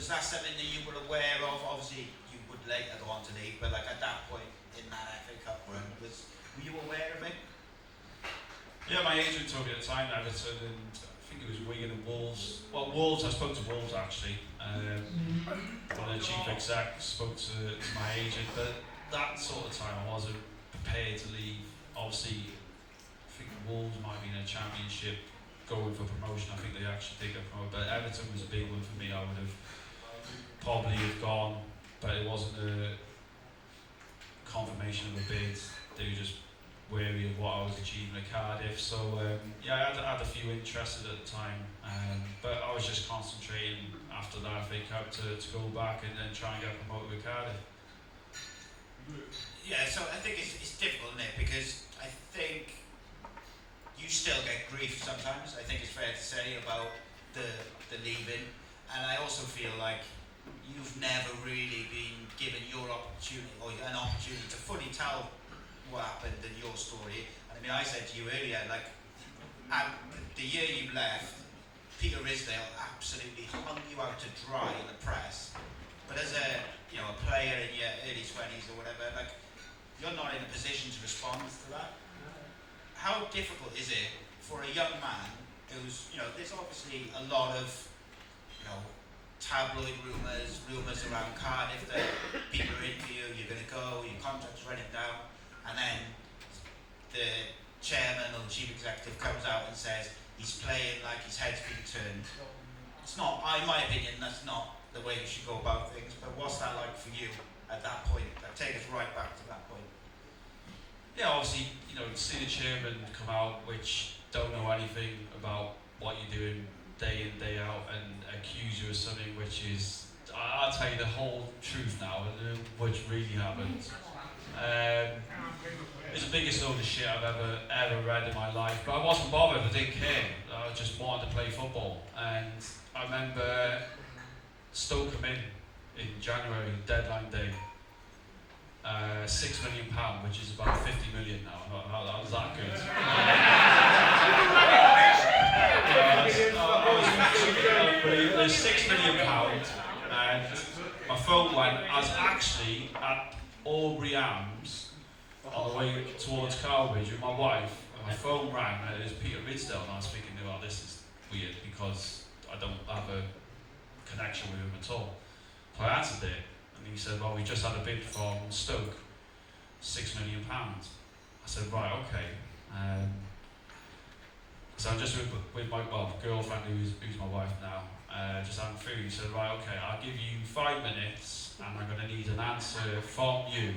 Was that something that you were aware of? Obviously, you would later go on to leave, but like at that point in that FA Cup run, were you aware of it? Yeah, my agent told me at the time, Everton, and I think it was Wigan and Wolves. Well, Wolves, I spoke to Wolves actually. One of the chief execs spoke to my agent, but that sort of time I wasn't prepared to leave. Obviously, I think Wolves might be in a championship going for promotion. I think they actually did get promoted, but Everton was a big one for me. I would have probably have gone, but it wasn't a confirmation of a bid. They were just wary of what I was achieving at Cardiff. So yeah, I had a few interested at the time, but I was just concentrating after that FA Cup to go back and then try and get promoted with Cardiff. Yeah, so I think it's difficult, isn't it? Because I think you still get grief sometimes. I think it's fair to say about the leaving, and I also feel like you've never really been given your opportunity or an opportunity to fully tell what happened in your story. And I mean, I said to you earlier, like, at the year you left, Peter Risdale absolutely hung you out to dry in the press. But as a player in your early 20s or whatever, like, you're not in a position to respond to that. How difficult is it for a young man who's, there's obviously a lot of, tabloid rumours around Cardiff that people are in for you, you're going to go, your contract's running down, and then the chairman or the chief executive comes out and says he's playing like his head's been turned. It's not, in my opinion, that's not the way you should go about things, but what's that like for you at that point? Like, take us right back to that point. Yeah, obviously, see the chairman come out, which don't know anything about what you're doing day in, day out, and accuse you of something which is, I'll tell you the whole truth now, which really happened. It's the biggest load of shit I've ever read in my life, but I wasn't bothered, I didn't care. I just wanted to play football, and I remember Stoke come in January, deadline day. £6 million, which is about 50 million now. How was that good? There's £6 million, and my phone went. I was actually at Aubrey Arms on the way towards Cowbridge with my wife, and my phone rang, and it was Peter Risdale, and I was thinking, well, this is weird because I don't have a connection with him at all. So I answered it. And he said, well, we just had a bid from Stoke, £6 million. I said, right, okay. So I'm just with my girlfriend, who's my wife now, just having food. He said, right, okay, I'll give you 5 minutes, and I'm going to need an answer from you,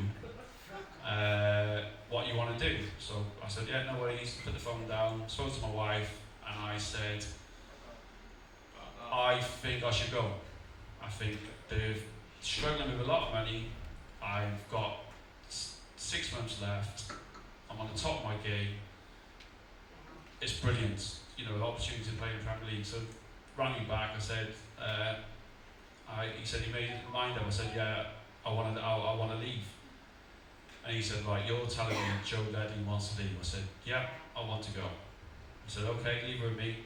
what you want to do. So I said, yeah, no worries, put the phone down, spoke to my wife, and I said, I think I should go. I think they've struggling with a lot of money. I've got 6 months left. I'm on the top of my game. It's brilliant, the opportunity to play in the Premier League. So rang me back. I said, he said he made his mind up. I said, yeah, I want to leave. And he said, right, you're telling me Joe Ledley wants to leave. I said, yeah, I want to go. He said, okay, leave it with me.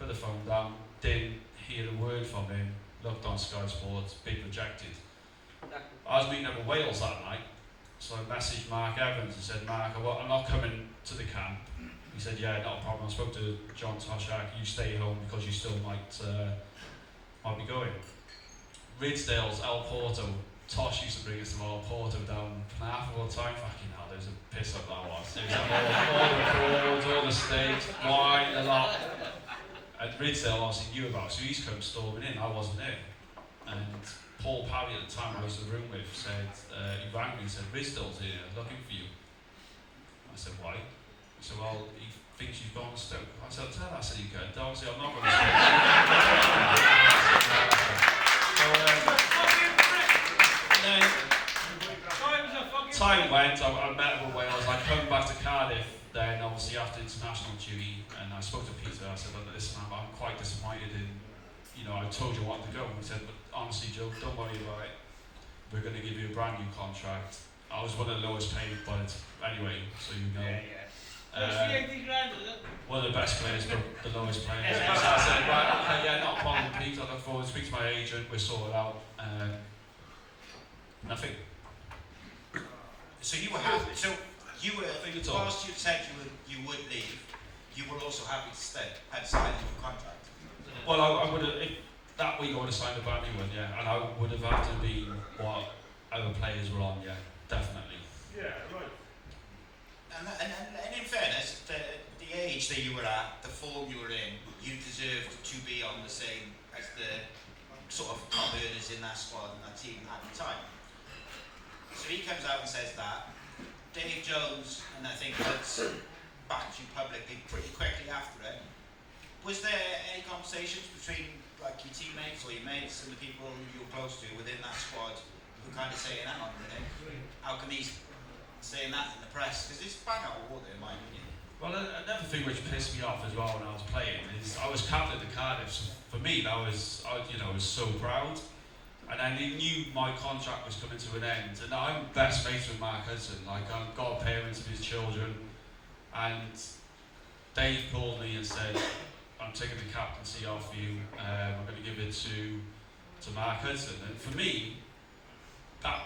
Put the phone down. Didn't hear a word from him. Looked on Sky Sports, bid rejected. I was meeting up with Wales that night, so I messaged Mark Evans and said, Mark, I'm not coming to the camp. He said, yeah, not a problem. I spoke to John Toshak, you stay home because you still might be going. Ridsdale's El Porto, Tosh used to bring us to El Porto down Penarth all the time. Fucking hell, there was a piss up that was. There was all the prawns, all the steaks, wine, a lot. And Risdale obviously knew about it, so he's come storming in. I wasn't there. And Paul Parry at the time I was in the room with said, he rang me and said, Risdale's here, looking for you. I said, why? He said, well, he thinks you've gone to Stoke. I said, tell that silly cunt. Obviously, I'm not going to Stoke. Time went, I met with Wales, I come back to Cardiff then obviously after international duty, and I spoke to Peter. I said, listen, I'm quite disappointed in, I told you I wanted to go. And he said, but honestly, Joe, don't worry about it. We're going to give you a brand new contract. I was one of the lowest paid, but anyway, so you know. One of the best players, but the lowest player. So I said, right, okay, yeah, not a problem, Pete. I look forward to speak to my agent. We'll sort it out. Nothing. So you were happy. So you were. Whilst you said you would leave, you were also happy to stay. Had signed a contract. Well, I would have. That week I would have signed a brand new one, yeah, and I would have had to be what other players were on, yeah, definitely. Yeah, right. And in fairness, the age that you were at, the form you were in, you deserved to be on the same as the sort of top earners in that squad and that team at the time. So he comes out and says that. Dave Jones, and I think that's backed you publicly pretty quickly after it. Was there any conversations between like your teammates or your mates and the people you were close to within that squad who kind of saying, hang on a minute, how come he's saying that in the press? Because it's bang out of order in my opinion. Well, another thing which pissed me off as well when I was playing is I was captain of Cardiff. So for me, I was so proud. And then he knew my contract was coming to an end. And I'm best mates with Mark Hudson. Like, I'm godparents of his children. And Dave called me and said, I'm taking the captaincy off you. I'm going to give it to Mark Hudson. And for me, that,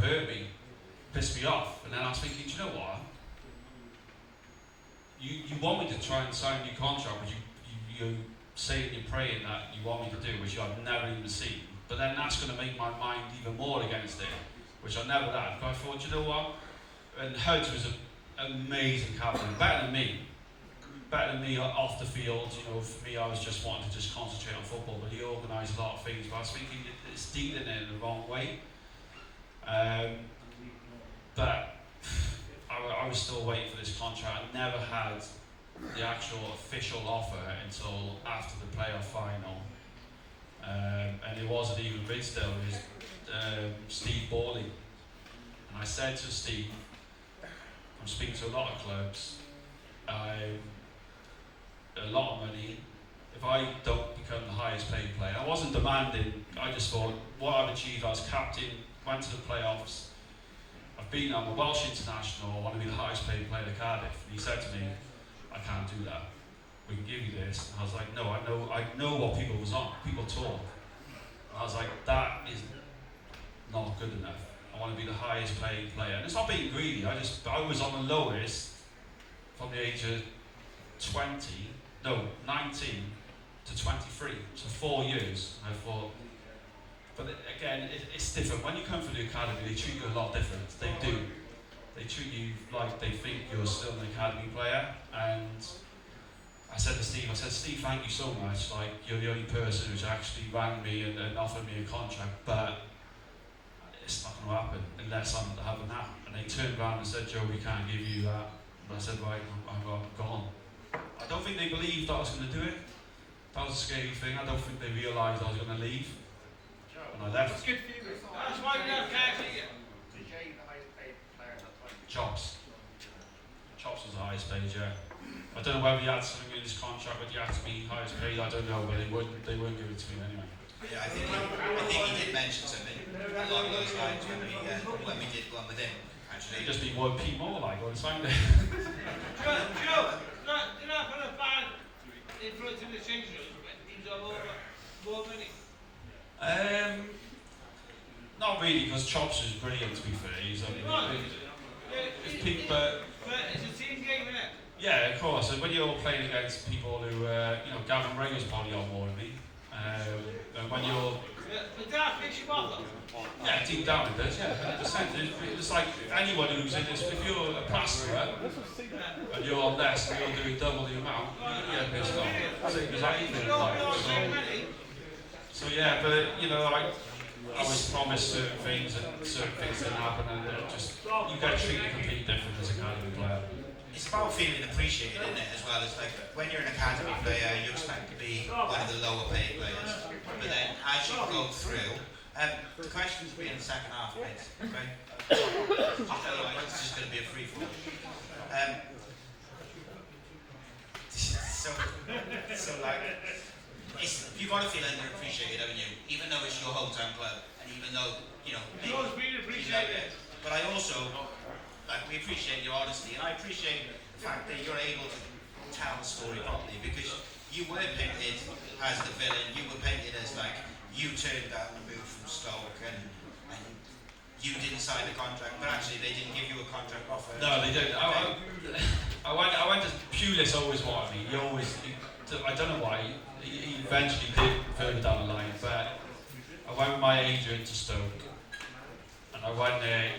hurt me, pissed me off. And then I was thinking, do you know what? You want me to try and sign a new contract, but you saying you're praying that you want me to do, which I've never even seen. But then that's going to make my mind even more against it, which I never had. But I thought, you know what? And Hudge was an amazing captain, better than me off the field. For me, I was just wanting to just concentrate on football, but he organised a lot of things. But I was thinking it's dealing it in the wrong way. But I was still waiting for this contract. I never had the actual official offer until after the playoff final. And it wasn't even Risdale, it was Steve Borley. And I said to Steve, I'm speaking to a lot of clubs, a lot of money. If I don't become the highest paid player, I wasn't demanding, I just thought what I've achieved, I was captain, went to the playoffs, I'm a Welsh international, I want to be the highest paid player at Cardiff. And he said to me, I can't do that. We can give you this. And I was like, no, I know what people was on. People talk. And I was like, that is not good enough. I want to be the highest paid player. And it's not being greedy. I was on the lowest from the age of 19 to 23. So 4 years. And I thought, but again, it's different. When you come from the academy, they treat you a lot different. They do. They treat you like they think you're still an academy player. And I said to Steve, thank you so much. Like, you're the only person who's actually rang me and offered me a contract, but it's not going to happen unless I'm having that. And they turned around and said, Joe, we can't give you that. And I said, right, I'm gone. I don't think they believed I was going to do it. That was a scary thing. I don't think they realised I was going to leave. And I left. That's good for you. That's why you have cash here. Chops was the highest paid, yeah. I don't know whether he had something in his contract, but he had to be highest paid, I don't know, but they wouldn't give it to me anyway. Yeah, I think he did mention something along those lines when we did one with him, actually. It'd just be 1p more, like, on Sunday. Joe, you're not going to find influence in the change rooms when teams are more money? Not really, because Chops is brilliant, to be fair. He's but it's a team game, isn't it? yeah, of course. And when you're playing against people who, Gavin Ringer's probably on more than me. And when you're... But that makes you off, though. Yeah, deep down it does, yeah, 100%. It's like anyone who's in this, if you're a plasterer and you're on less and you're doing double the amount, you're going to get pissed off. Because I even like, so yeah, but I was promised certain things and certain things didn't happen, and you get treated completely different as a academy player. It's about feeling appreciated, isn't it, as well? It's like when you're an academy player, you expect to be one of the lower paid players. But then as you go through, the questions will be in the second half of it, okay? I'll tell you what, it's just going to be a free fall. So like, you've got to feel underappreciated, haven't you? Even though it's your hometown club, and even though, It's always been appreciated. But I also, like we appreciate your honesty, and I appreciate the fact that you're able to tell the story properly, because you were painted as the villain, you were painted as like, you turned down the move from Stoke, and you didn't sign the contract, but actually they didn't give you a contract offer. No, they didn't. I went to Pulis always wanted me. I don't know why. He eventually did further down the line, but I went with my agent to Stoke, and I went there,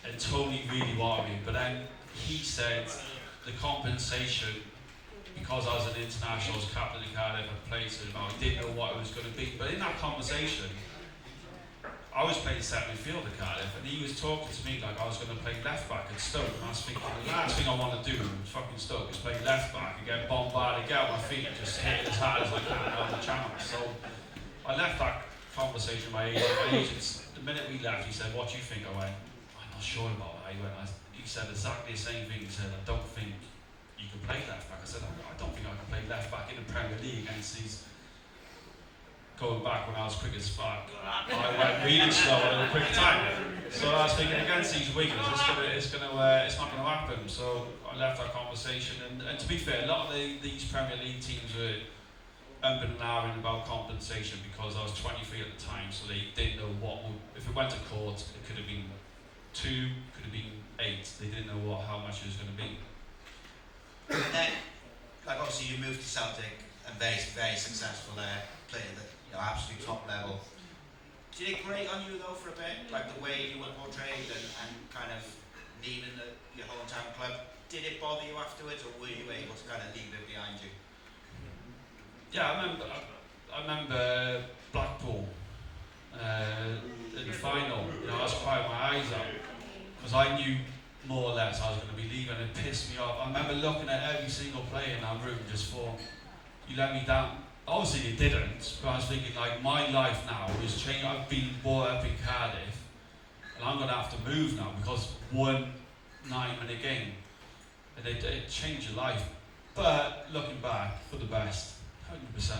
and Tony really wanted me, but then he said the compensation, because I was an international, I was captain of Cardiff, I played to him, I didn't know what it was going to be, but in that conversation, I was playing centre midfield at Cardiff, and he was talking to me like I was going to play left back at Stoke, and I was thinking the last thing I want to do with fucking Stoke is play left back and get bombarded, get out my feet and just hit as hard as I can on the channel. So I left that conversation with my agent. The minute we left, he said, "What do you think?" I went, "I'm not sure about that." He said exactly the same thing. He said, "I don't think you can play left back." I said, "I don't think I can play left back in the Premier League against these." Going back when I was quick as fuck, I went really slow at a quick time. So I was thinking, against these wingers, it's not going to happen. So I left that conversation, and to be fair, a lot of these Premier League teams were umping and ahhing about compensation, because I was 23 at the time, so they didn't know if it went to court, it could have been 2, could have been 8. They didn't know how much it was going to be. And then, like obviously you moved to Celtic and very, very successful there, playing at the absolute top level. Did it grate on you though for a bit, like the way you were portrayed and kind of leaving your hometown club? Did it bother you afterwards, or were you able to kind of leave it behind you? Yeah, I remember Blackpool in the final. I was crying my eyes out because I knew more or less I was going to be leaving, and it pissed me off. I remember looking at every single player in that room just for, you let me down. Obviously it didn't, but I was thinking like, my life now is changing. I've been brought up in Cardiff, and I'm going to have to move now because one 9-minute game, and it changed your life. But looking back, for the best, 100%.